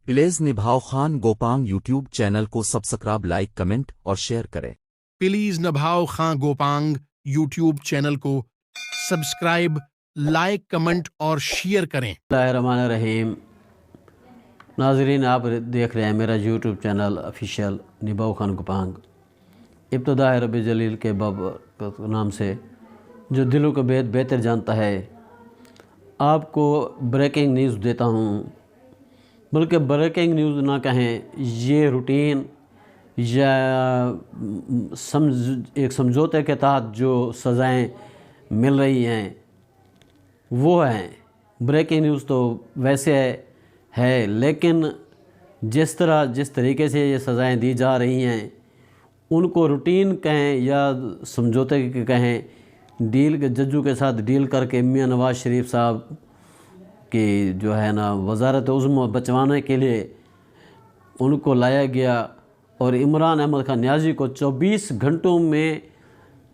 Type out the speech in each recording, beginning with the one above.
Please Nibhao Khan Gopang YouTube channel کو subscribe like comment اور share کریں۔ Please Nibhao Khan Gopang YouTube channel کو سبسکرائب لائک کمنٹ اور شیئر کریں۔ بسم اللہ الرحمن الرحیم۔ ناظرین، آپ دیکھ رہے ہیں میرا YouTube channel official Nibhao Khan Gopang. ابتدا ہے رب جلیل کے باب نام سے جو دلوں کا بید بہتر جانتا ہے۔ آپ کو بریکنگ نیوز دیتا ہوں، بلکہ بریکنگ نیوز نہ کہیں، یہ روٹین یا ایک سمجھوتے کے تحت جو سزائیں مل رہی ہیں وہ ہیں۔ بریکنگ نیوز تو ویسے ہے، لیکن جس طریقے سے یہ سزائیں دی جا رہی ہیں ان کو روٹین کہیں یا سمجھوتے کہیں، ججوں کے ساتھ ڈیل کر کے میاں نواز شریف صاحب کی جو ہے نا وزارت عظمیٰ بچوانے کے لیے ان کو لایا گیا، اور عمران احمد خان نیازی کو 24 گھنٹوں میں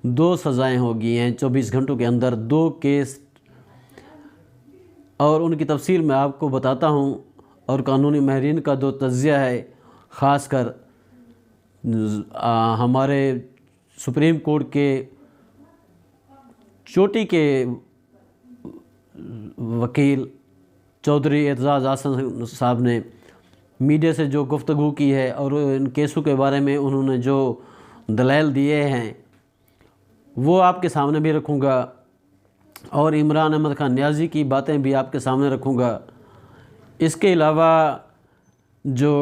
2 سزائیں ہو گئی ہیں، 24 گھنٹوں کے اندر 2 کیس، اور ان کی تفصیل میں آپ کو بتاتا ہوں، اور قانونی ماہرین کا جو تجزیہ ہے، خاص کر ہمارے سپریم کورٹ کے چوٹی کے وکیل چودھری اعتزاز احسن صاحب نے میڈیا سے جو گفتگو کی ہے اور ان کیسوں کے بارے میں انہوں نے جو دلائل دیے ہیں وہ آپ کے سامنے بھی رکھوں گا، اور عمران احمد خان نیازی کی باتیں بھی آپ کے سامنے رکھوں گا۔ اس کے علاوہ جو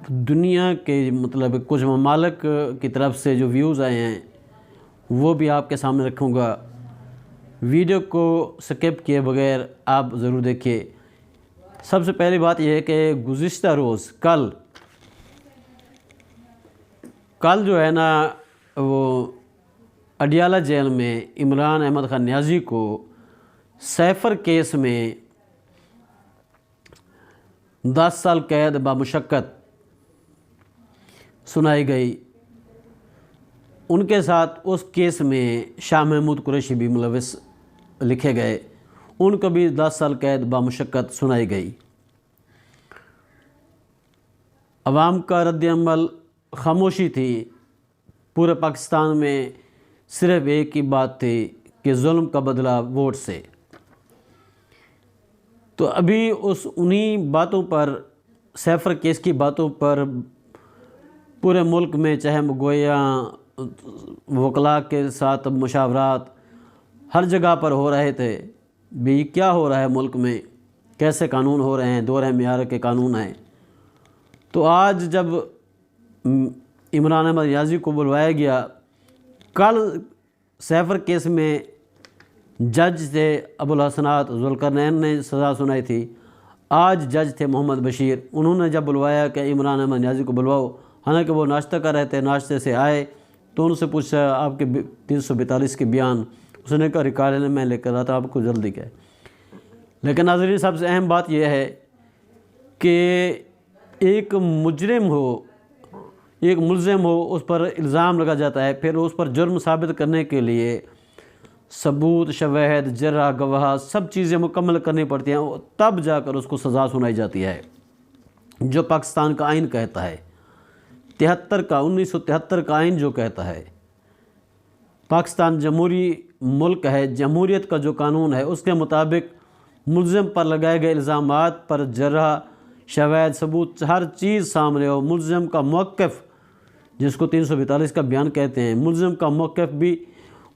دنیا کے کچھ ممالک کی طرف سے جو ویوز آئے ہیں وہ بھی آپ کے سامنے رکھوں گا۔ ویڈیو کو سکپ کیے بغیر آپ ضرور دیکھیے۔ سب سے پہلی بات یہ ہے کہ گزشتہ روز کل جو ہے نا وہ اڈیالہ جیل میں عمران احمد خان نیازی کو سیفر کیس میں 10 سال قید بامشقت سنائی گئی۔ ان کے ساتھ اس کیس میں شاہ محمود قریشی بھی ملوث لکھے گئے، ان کو بھی 10 سال قید بامشقت سنائی گئی۔ عوام کا رد عمل خاموشی تھی۔ پورے پاکستان میں صرف ایک ہی بات تھی کہ ظلم کا بدلہ ووٹ سے۔ تو ابھی انہی باتوں پر، سیفر کیس کی باتوں پر پورے ملک میں چاہے گویا وکلاء کے ساتھ مشاورات ہر جگہ پر ہو رہے تھے، بھی کیا ہو رہا ہے ملک میں، کیسے قانون ہو رہے ہیں، دورہ معیار کے قانون ہیں۔ تو آج جب عمران احمد نیازی کو بلوایا گیا، کل سیفر کیس میں جج تھے ابوالحسنات ذوالقرنین نے سزا سنائی تھی، آج جج تھے محمد بشیر۔ انہوں نے جب بلوایا کہ عمران احمد نیازی کو بلواؤ، حالانکہ وہ ناشتہ کر رہے تھے، ناشتے سے آئے تو ان سے پوچھا آپ کے 342 کے بیان، اس نے کہا ریکارڈ میں لے کر رہا تھا، آپ کو جلدی کیا ہے۔ لیکن ناظرین، سب سے اہم بات یہ ہے کہ ایک مجرم ہو، ایک ملزم ہو، اس پر الزام لگا جاتا ہے، پھر اس پر جرم ثابت کرنے کے لیے ثبوت، شواہد، جرح، گواہ، سب چیزیں مکمل کرنی پڑتی ہیں، تب جا کر اس کو سزا سنائی جاتی ہے، جو پاکستان کا آئین کہتا ہے۔ 1973 کا آئین جو کہتا ہے، پاکستان جمہوری ملک ہے، جمہوریت کا جو قانون ہے اس کے مطابق ملزم پر لگائے گئے الزامات پر جرح، شواہد، ثبوت، ہر چیز سامنے ہو۔ ملزم کا موقف، جس کو 342 کا بیان کہتے ہیں، ملزم کا موقف بھی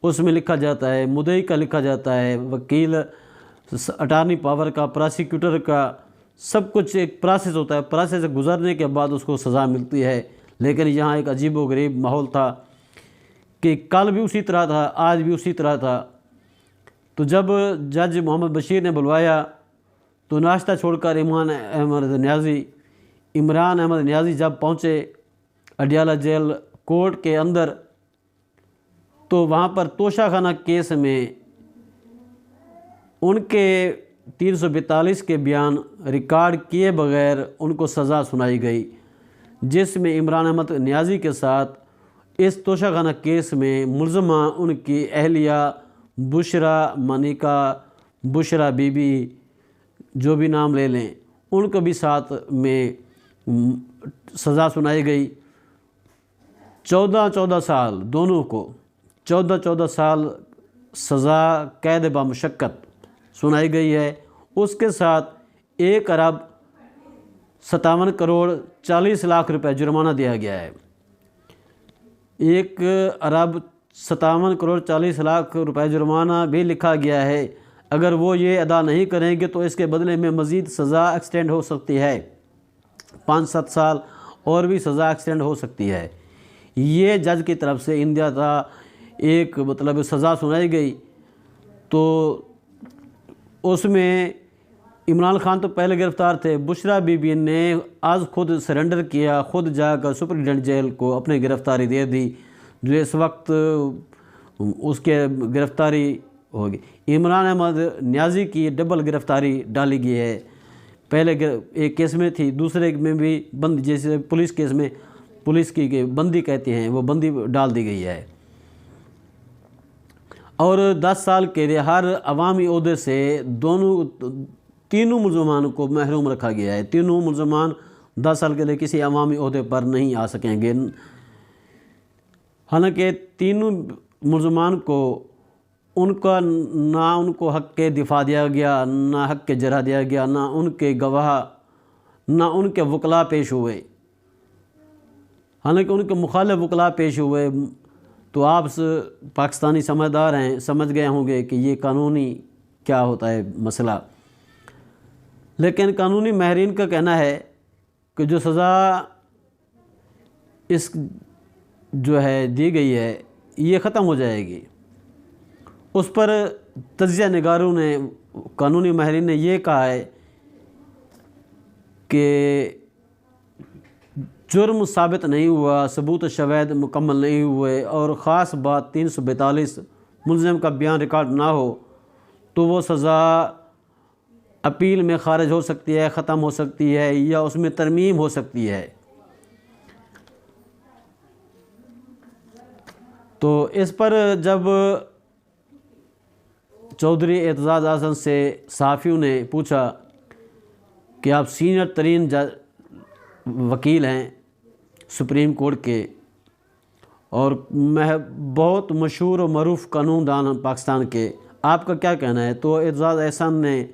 اس میں لکھا جاتا ہے، مدعی کا لکھا جاتا ہے، وکیل، اٹارنی پاور کا، پراسیکیوٹر کا، سب کچھ ایک پروسیس ہوتا ہے، پروسیس سے گزرنے کے بعد اس کو سزا ملتی ہے۔ لیکن یہاں ایک عجیب و غریب ماحول تھا کہ کل بھی اسی طرح تھا، آج بھی اسی طرح تھا۔ تو جب جج محمد بشیر نے بلوایا تو ناشتہ چھوڑ کر عمران احمد نیازی جب پہنچے اڈیالہ جیل کورٹ کے اندر، تو وہاں پر توشہ خانہ کیس میں ان کے 342 کے بیان ریکارڈ کیے بغیر ان کو سزا سنائی گئی، جس میں عمران احمد نیازی کے ساتھ اس توشہ خانہ کیس میں ملزمہ ان کی اہلیہ بشرا منیکا، بشرا بی بی، جو بھی نام لے لیں، ان کو بھی ساتھ میں سزا سنائی گئی۔ 14 سال دونوں کو 14 سال سزا قید بمشقت سنائی گئی ہے۔ اس کے ساتھ 1 ارب 57 کروڑ 40 لاکھ روپے جرمانہ دیا گیا ہے۔ 1 ارب 57 کروڑ 40 لاکھ روپے جرمانہ بھی لکھا گیا ہے۔ اگر وہ یہ ادا نہیں کریں گے تو اس کے بدلے میں مزید سزا ایکسٹینڈ ہو سکتی ہے، 5-7 سال اور بھی سزا ایکسٹینڈ ہو سکتی ہے۔ یہ جج کی طرف سے انڈیا تھا ایک سزا سنائی گئی۔ تو اس میں عمران خان تو پہلے گرفتار تھے، بشرا بی بی نے آج خود سرنڈر کیا، خود جا کر سپرنٹینڈنٹ جیل کو اپنے گرفتاری دے دی، جو اس وقت اس کے گرفتاری ہوگی۔ عمران احمد نیازی کی ڈبل گرفتاری ڈالی گئی ہے، پہلے ایک کیس میں تھی، دوسرے میں بھی بند، جیسے پولیس کیس میں پولیس کی بندی کہتے ہیں، وہ بندی ڈال دی گئی ہے۔ اور 10 سال کے لیے ہر عوامی عہدے سے تینوں ملزمان کو محروم رکھا گیا ہے۔ تینوں ملزمان 10 سال کے لیے کسی عوامی عہدے پر نہیں آ سکیں گے۔ حالانکہ تینوں ملزمان کو نہ ان کو حق کے دفاع دیا گیا، نہ حق کے جرح دیا گیا، نہ ان کے گواہ، نہ ان کے وکلاء پیش ہوئے۔ حالانکہ ان کے مخالف وکلاء پیش ہوئے، تو آپ پاکستانی سمجھدار ہیں، سمجھ گئے ہوں گے کہ یہ قانونی کیا ہوتا ہے مسئلہ۔ لیکن قانونی ماہرین کا کہنا ہے کہ جو سزا اس دی گئی ہے یہ ختم ہو جائے گی۔ اس پر تجزیہ نگاروں نے، قانونی ماہرین نے یہ کہا ہے کہ جرم ثابت نہیں ہوا، ثبوت شواہد مکمل نہیں ہوئے، اور خاص بات 342 ملزم کا بیان ریکارڈ نہ ہو تو وہ سزا اپیل میں خارج ہو سکتی ہے، ختم ہو سکتی ہے، یا اس میں ترمیم ہو سکتی ہے۔ تو اس پر جب چودھری اعتزاز احسن سے صحافیوں نے پوچھا کہ آپ سینئر ترین وکیل ہیں سپریم کورٹ کے اور بہت مشہور و معروف قانون دان پاکستان کے، آپ کا کیا کہنا ہے؟ تو اعتزاز احسن نے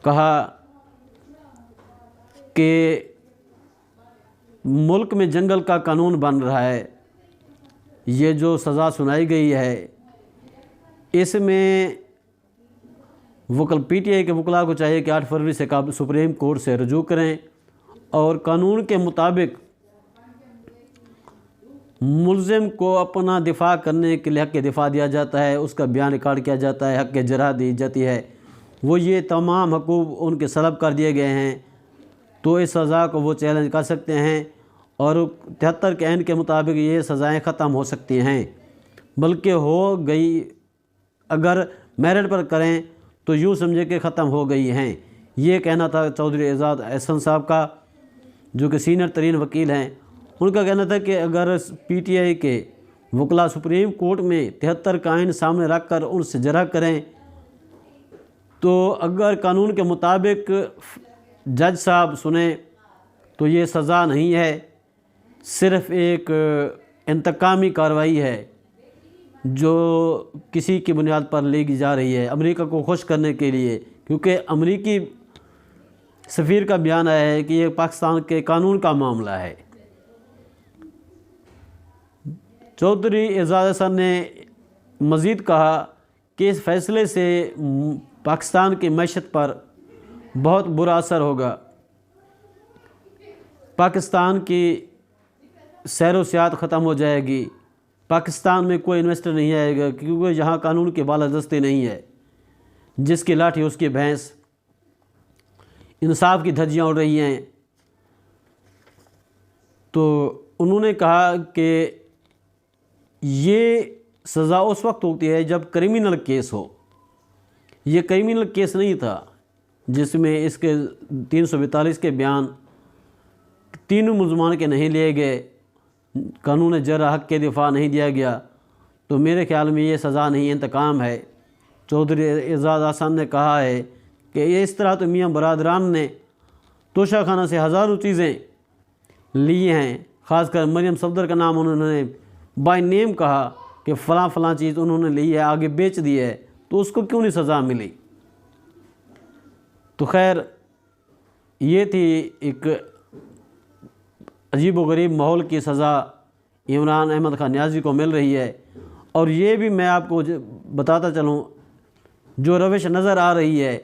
کہا کہ ملک میں جنگل کا قانون بن رہا ہے، یہ جو سزا سنائی گئی ہے اس میں پی ٹی آئی کے وکلاء کو چاہیے کہ 8 فروری سے سپریم کورٹ سے رجوع کریں، اور قانون کے مطابق ملزم کو اپنا دفاع کرنے کے لیے حق کے دفاع دیا جاتا ہے، اس کا بیان ریکارڈ کیا جاتا ہے، حق کے جرح دی جاتی ہے، وہ یہ تمام حقوق ان کے سلب کر دیے گئے ہیں، تو اس سزا کو وہ چیلنج کر سکتے ہیں، اور 73 کے عین کے مطابق یہ سزائیں ختم ہو سکتی ہیں، بلکہ ہو گئی، اگر میرٹ پر کریں تو یوں سمجھے کہ ختم ہو گئی ہیں۔ یہ کہنا تھا چودھری اعتزاز احسن صاحب کا، جو کہ سینئر ترین وکیل ہیں۔ ان کا کہنا تھا کہ اگر پی ٹی آئی کے وکلاء سپریم کورٹ میں 73 کا عین سامنے رکھ کر ان سے جرح کریں، تو اگر قانون کے مطابق جج صاحب سنیں تو یہ سزا نہیں ہے، صرف ایک انتقامی کارروائی ہے جو کسی کی بنیاد پر لی جا رہی ہے امریکہ کو خوش کرنے کے لیے، کیونکہ امریکی سفیر کا بیان آیا ہے کہ یہ پاکستان کے قانون کا معاملہ ہے۔ چودھری اعتزاز احسن نے مزید کہا کہ اس فیصلے سے پاکستان کی معیشت پر بہت برا اثر ہوگا، پاکستان کی سیر و سیاحت ختم ہو جائے گی، پاکستان میں کوئی انویسٹر نہیں آئے گا، کیونکہ یہاں قانون کی بالادستی نہیں ہے، جس کی لاٹھی اس کی بھینس، انصاف کی دھجیاں اڑ رہی ہیں۔ تو انہوں نے کہا کہ یہ سزا اس وقت ہوتی ہے جب کریمنل کیس ہو، یہ کریمنل کیس نہیں تھا جس میں اس کے 342 کے بیان تینوں ملزمان کے نہیں لیے گئے، قانون جرح حق کے دفاع نہیں دیا گیا، تو میرے خیال میں یہ سزا نہیں، انتقام ہے۔ چودھری اعتزاز احسن نے کہا ہے کہ یہ اس طرح تو میاں برادران نے توشہ خانہ سے ہزاروں چیزیں لی ہیں، خاص کر مریم صفدر کا نام انہوں نے بائی نیم کہا کہ فلاں فلاں چیز انہوں نے لی ہے، آگے بیچ دی ہے، تو اس کو کیوں نہیں سزا ملی؟ تو خیر یہ تھی ایک عجیب و غریب ماحول کی سزا عمران احمد خان نیازی کو مل رہی ہے۔ اور یہ بھی میں آپ کو بتاتا چلوں، جو روش نظر آ رہی ہے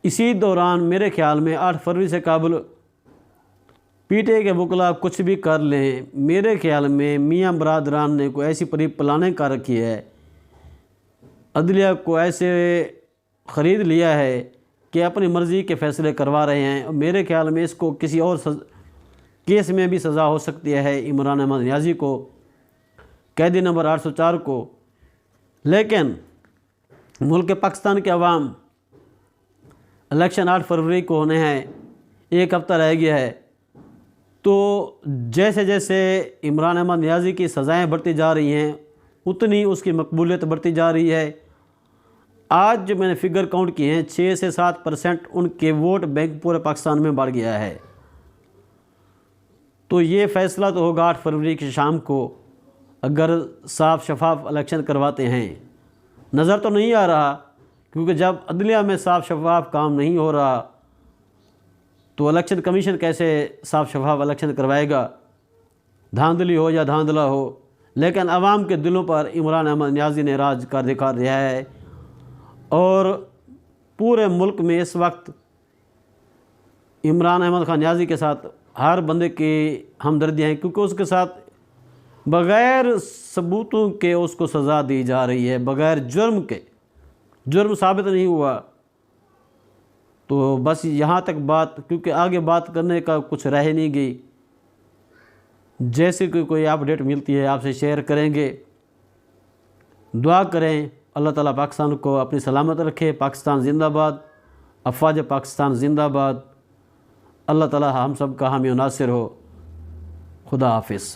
اسی دوران میرے خیال میں 8 فروری سے قبل پی ٹی آئی کے وکلاء کچھ بھی کر لیں، میرے خیال میں میاں برادران نے کوئی ایسی پلاننگ کر رکھی ہے، عدلیہ کو ایسے خرید لیا ہے کہ اپنی مرضی کے فیصلے کروا رہے ہیں۔ اور میرے خیال میں اس کو کسی اور کیس میں بھی سزا ہو سکتی ہے عمران احمد نیازی کو، قیدی نمبر 804 کو۔ لیکن ملک پاکستان کے عوام، الیکشن 8 فروری کو ہونے ہیں، 1 ہفتہ رہ گیا ہے، تو جیسے جیسے عمران احمد نیازی کی سزائیں بڑھتی جا رہی ہیں اتنی اس کی مقبولیت بڑھتی جا رہی ہے۔ آج جو میں نے فگر کاؤنٹ کیے ہیں 6 سے 7% ان کے ووٹ بینک پورے پاکستان میں بڑھ گیا ہے۔ تو یہ فیصلہ تو ہوگا 8 فروری کی شام کو، اگر صاف شفاف الیکشن کرواتے ہیں۔ نظر تو نہیں آ رہا، کیونکہ جب عدلیہ میں صاف شفاف کام نہیں ہو رہا تو الیکشن کمیشن کیسے صاف شفاف الیکشن کروائے گا، دھاندلی ہو یا دھاندلا ہو۔ لیکن عوام کے دلوں پر عمران احمد نیازی نے راج کر دکھا رہا ہے، اور پورے ملک میں اس وقت عمران احمد خان نیازی کے ساتھ ہر بندے کی ہمدردیاں ہیں، کیونکہ اس کے ساتھ بغیر ثبوتوں کے اس کو سزا دی جا رہی ہے، بغیر جرم کے، جرم ثابت نہیں ہوا۔ تو بس یہاں تک بات، کیونکہ آگے بات کرنے کا کچھ رہ نہیں گئی۔ جیسے کہ کوئی اپڈیٹ ملتی ہے آپ سے شیئر کریں گے۔ دعا کریں اللہ تعالیٰ پاکستان کو اپنی سلامت رکھے۔ پاکستان زندہ باد، افواج پاکستان زندہ باد۔ اللہ تعالیٰ ہم سب کا حامی و ناصر ہو۔ خدا حافظ۔